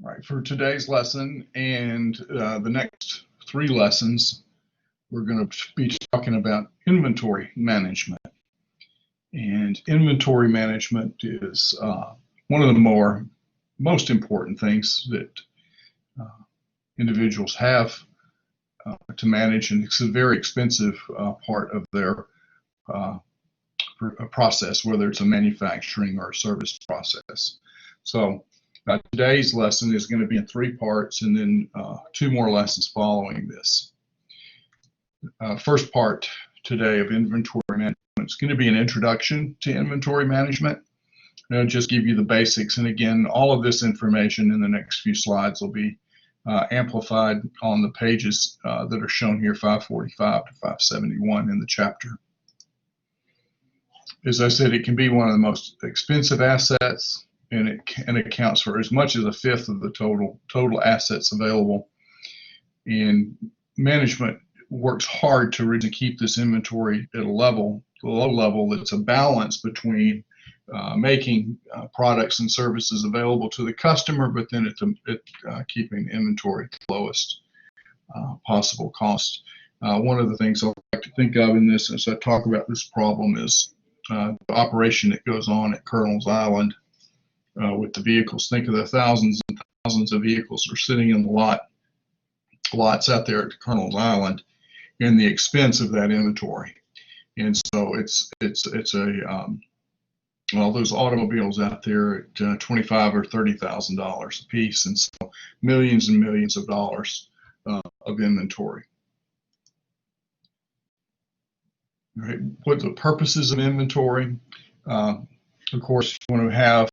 All right, for today's lesson and the next three lessons, we're going to be talking about inventory management. And inventory management is one of the most important things that individuals have to manage, and it's a very expensive part of their process, whether it's a manufacturing or a service process. So today's lesson is going to be in three parts, and then two more lessons following this. First part today of inventory management is going to be an introduction to inventory management. I'll just give you the basics, and again, all of this information in the next few slides will be amplified on the pages that are shown here, 545 to 571 in the chapter. As I said, it can be one of the most expensive assets, and it accounts for as much as a fifth of the total assets available. And management works hard to really keep this inventory at a low level that's a balance between making products and services available to the customer, but then keeping inventory at the lowest possible cost. One of the things I like to think of in this as I talk about this problem is the operation that goes on at Colonel's Island with the vehicles. Think of the thousands and thousands of vehicles that are sitting in the lots out there at Colonel's Island, and the expense of that inventory. And so it's well, those automobiles out there at $25,000 or $30,000 a piece, and so millions and millions of dollars of inventory. All right, what the purposes of inventory? Of course, you want to have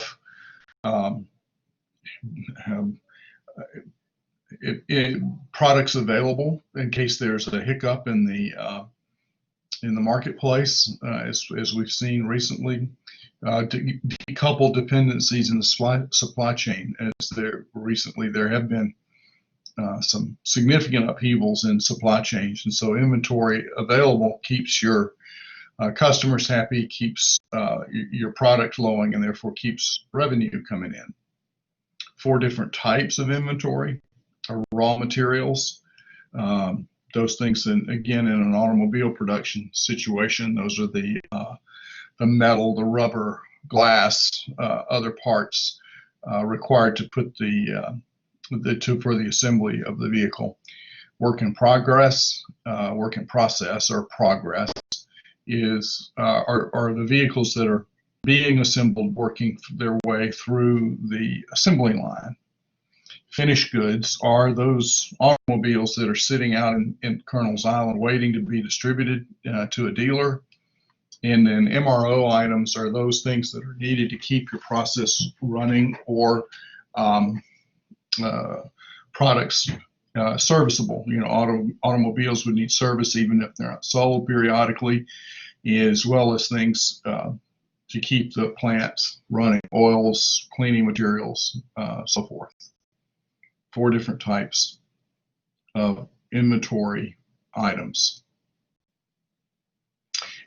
products available in case there's a hiccup in the marketplace, as we've seen recently. To decouple dependencies in the supply chain, as there have been some significant upheavals in supply chains, and so inventory available keeps your customers happy, keeps your product flowing, and therefore keeps revenue coming in. 4 different types of inventory are raw materials. Those things, again, in an automobile production situation, those are the metal, the rubber, glass, other parts required to put for the assembly of the vehicle. Work in progress, work in process, or progress are the vehicles that are being assembled, working their way through the assembly line. Finished goods are those automobiles that are sitting out in Colonel's Island waiting to be distributed to a dealer. And then MRO items are those things that are needed to keep your process running, or products serviceable. You know, automobiles would need service even if they're not sold periodically, as well as things to keep the plants running, oils, cleaning materials, so forth. 4 different types of inventory items.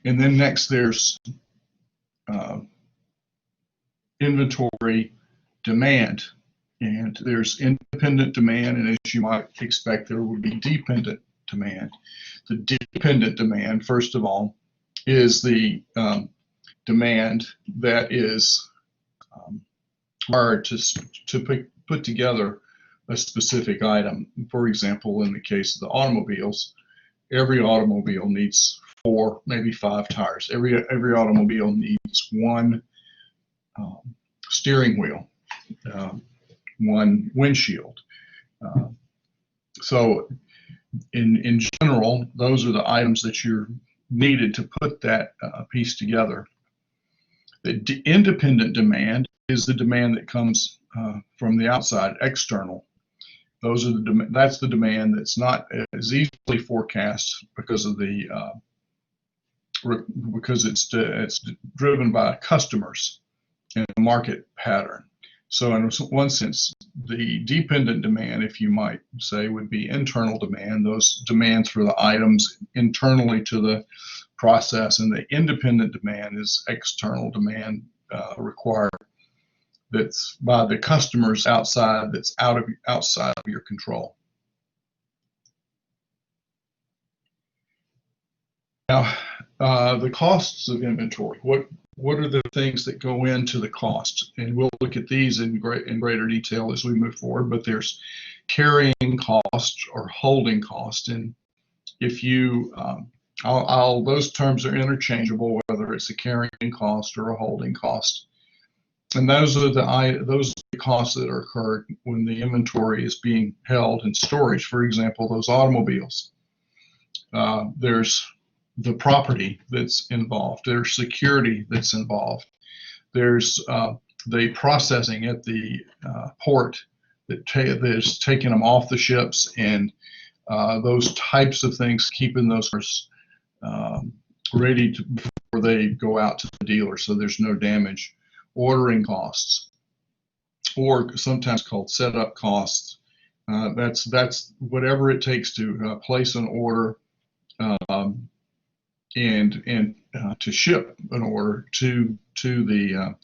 And then next there's inventory demand. And there's independent demand, and as you might expect, there would be dependent demand. The dependent demand, first of all, is the demand that is hard to put together a specific item. For example, in the case of the automobiles, every automobile needs 4, maybe 5 tires. Every automobile needs 1 steering wheel, 1 windshield. So in general, those are the items that you're needed to put that piece together. The independent demand is the demand that comes from the outside, external. That's the demand that's not as easily forecast because it's driven by customers and the market pattern. So in one sense, the dependent demand, if you might say, would be internal demand, those demands for the items internally to the process, and the independent demand is external demand required that's by the customers outside, that's outside of your control. Now, the costs of inventory. What are the things that go into the cost? And we'll look at these in greater detail as we move forward. But there's carrying cost or holding cost, and if you those terms are interchangeable, whether it's a carrying cost or a holding cost. And those are the costs that are incurred when the inventory is being held in storage. For example, those automobiles. There's the property that's involved. There's security that's involved. There's the processing at the port that is taking them off the ships, and those types of things, keeping those ready before they go out to the dealer so there's no damage. Ordering costs, or sometimes called setup costs. That's whatever it takes to place an order and to ship an order to the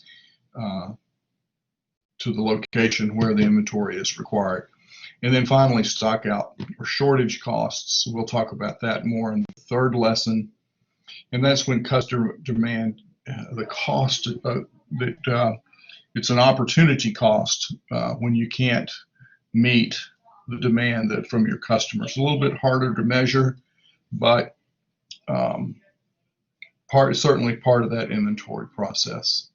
location where the inventory is required. And then finally, stock out or shortage costs. We'll talk about that more in the third lesson. And that's when customer demand, the cost that it's an opportunity cost when you can't meet the demand that from your customers. A little bit harder to measure, but certainly part of that inventory process.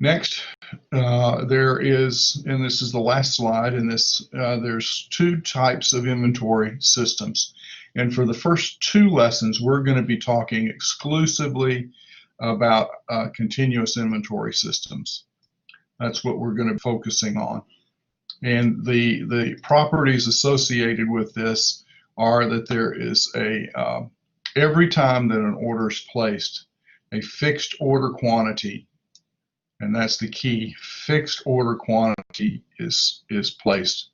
Next, there is, and this is the last slide in this, there's two types of inventory systems. And for the first two lessons, we're going to be talking exclusively about continuous inventory systems. That's what we're going to be focusing on. And the properties associated with this are that there is every time that an order is placed, a fixed order quantity, and that's the key, fixed order quantity is placed.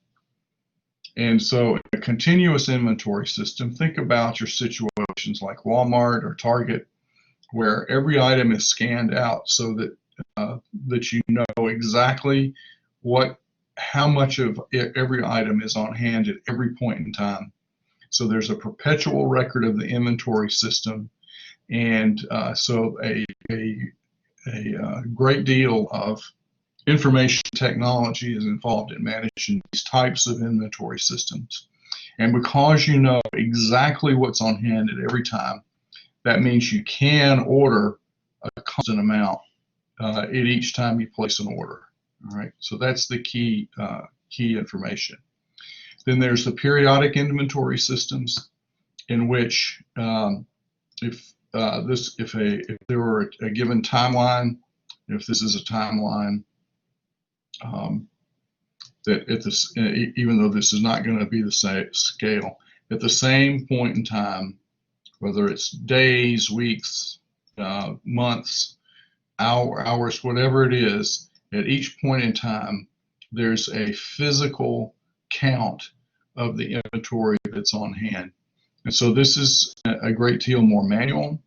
And so a continuous inventory system, think about your situations like Walmart or Target, where every item is scanned out so that that you know exactly how much of every item is on hand at every point in time. So there's a perpetual record of the inventory system, and so a great deal of information technology is involved in managing these types of inventory systems. And because you know exactly what's on hand at every time, that means you can order a constant amount at each time you place an order. All right, so that's the key information. Then there's the periodic inventory systems, in which if there were a given timeline, if this is a timeline that at this, even though this is not going to be the same scale, at the same point in time, whether it's days, weeks, months, hours, whatever it is, at each point in time, there's a physical count of the inventory that's on hand. And so this is a great deal more manual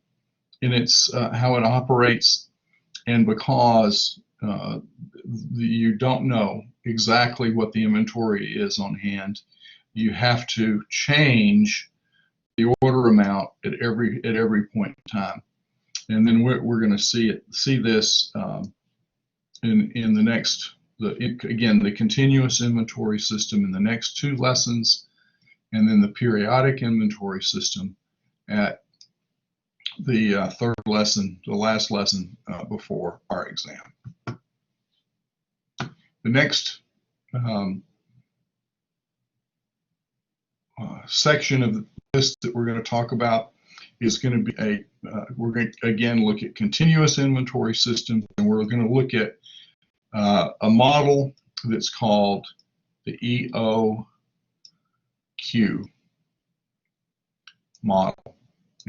in its how it operates, and because you don't know exactly what the inventory is on hand, you have to change the order amount at every point in time. And then we're going to see this in the next, again, the continuous inventory system in the next two lessons, and then the periodic inventory system at the third lesson, the last lesson before our exam. The next section of this that we're going to talk about is going to be we're going to again look at continuous inventory systems, and we're going to look at a model that's called the EOQ model,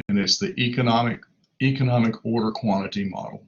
and it's the economic order quantity model.